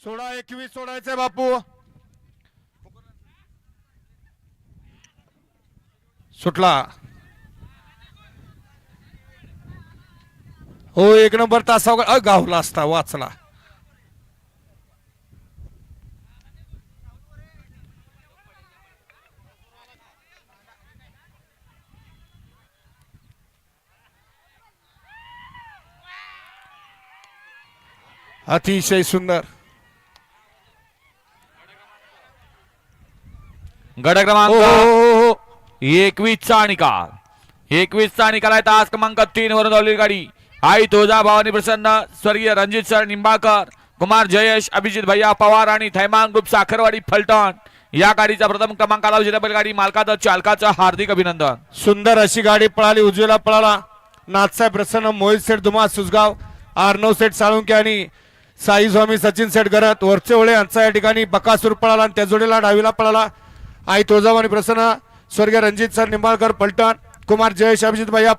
16-21 सोडायचंय बापू. सुटला. हो, एक नंबर तासावर गावला असता, वाचला. अतिशय सुंदर. गड क्रमांक 21 चा निकाल. 21 चा निकाल आहे. तास क्रमांक 3 वरून धावलेली गाडी आई तुळजा भवानी प्रसन्न स्वर्गीय रणजित सर निंबाळकर, कुमार जयेश अभिजित भैया पवार आणि थैमान ग्रुप साखरवाडी फलटण या गाडीचा प्रथम क्रमांकाला विजेता बैलगाडी मालकाचं चालकाचं हार्दिक अभिनंदन. सुंदर अशी गाडी पळाली, उजवीला पळाला. नाथसाहेब प्रसन्न, मोहित सेठ दुमा सुसगाव, अर्णव सेठ साळुंके आणि साई स्वामी सचिन सेठ गरत वरचे ओळे यांचा या ठिकाणी बकासूर पळाला आणि त्या जोडीला डावीला पळाला आई तुळजाभवानी प्रसन्न स्वर्गीय रणजित सर निंबाळकर फलटण, कुमार जयेश अभिजित भैया